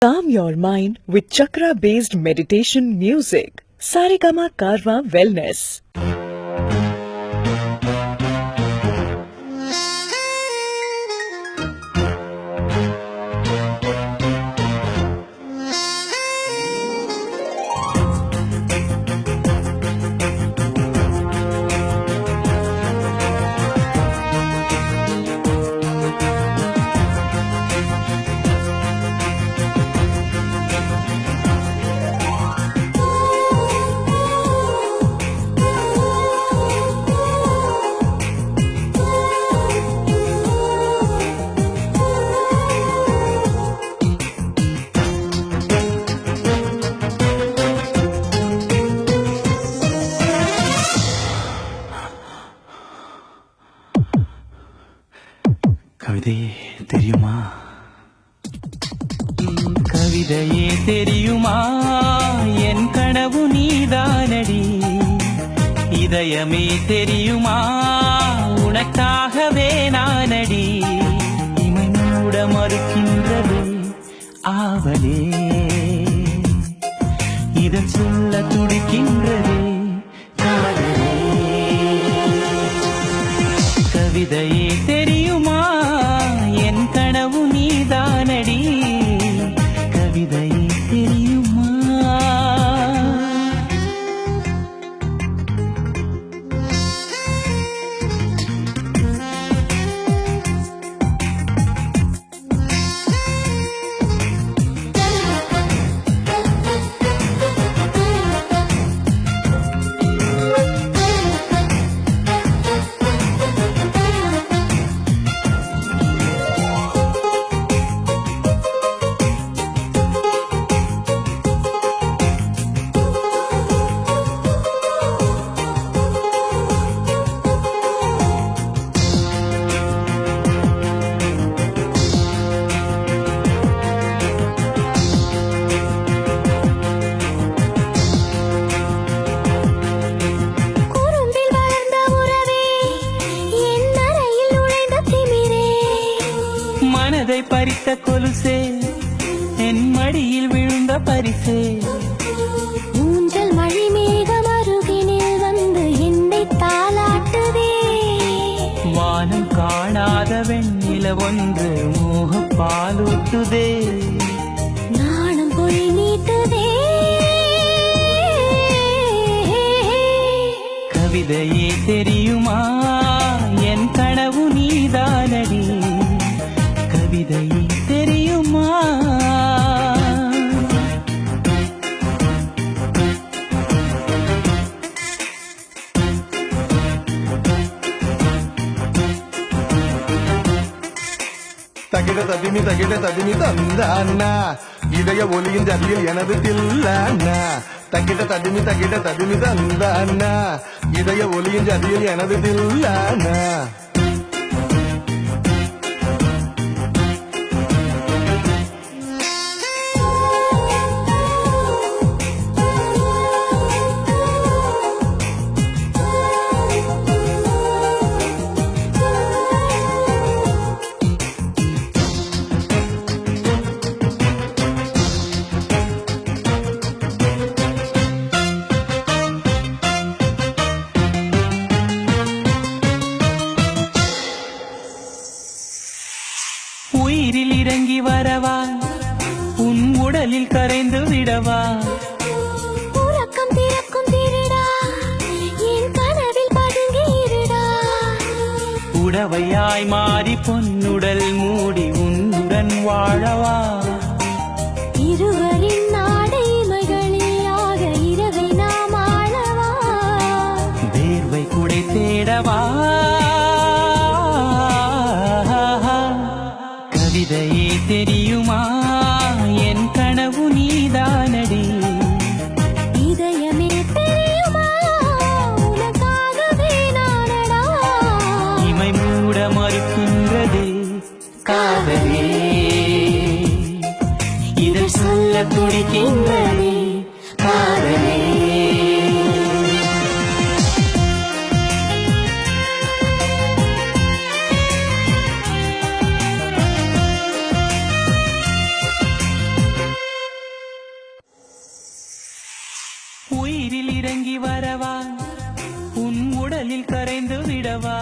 Calm your mind with chakra-based meditation music. Saregama Karwa Wellness. கவிதையே தெரியுமா, கவிதையே தெரியுமா, என் கனவு நீதானடி. இதயமே தெரியுமா, உனக்காகவே நானடி. இமை மூட மறுக்கின்றது ஆவலே, இதன் சொல்ல துடிக்கின்றது காதலே. கவிதையே தெரியுமா, என் கனவு நீதானடி. கவிதையே தெரியுமா. மனதை பறித்த கொலுசே, என் மடியில் விழுந்த பரிசே. ஊஞ்சல் மழை மேகம் அருகினில் வந்து என்னை தாலாட்டுதே. வானம் காணாத வெண்ணில ஒன்று மோக பாலூட்டுதே. நாணம் பொய் நீட்டுதே. கவிதையே தெரியுமா, என் கனவு நீதானடி. கவிதையே தெரியுமா. தகிட ததிமி தந்தானா, இதய ஒலியின் ஜதியில் எனது தில்லானா. தகிட ததிமி தந்தானா, இதய ஒலியின் ஜதியில் எனது தில்லானா. உயிரில் இறங்கி வரவா, உன் உடலில் கரைந்து விடவா. உறக்கம் திறக்கும் திருடா, என் கனவில் பதுங்கி இருடா. உடவையாய் மாறி பொன்னுடல் மூடி உன்னுடன் வாழவா. இருவரின் நாடைமைகளிலாக இரவை நாம் ஆளவா. வேர்வை குடை தேடவா. கவிதையே தெரியுமா, என் கனவு நீதானடி. இதயமே தெரியுமா, உனக்காகவே நானடா. இமை மூட மறுக்கின்றது காதலே, இதழ் சொல்ல துடிக்கின்றது காதலே. உயிரில் இறங்கி வரவா உன் உடலில் கரைந்து விடவா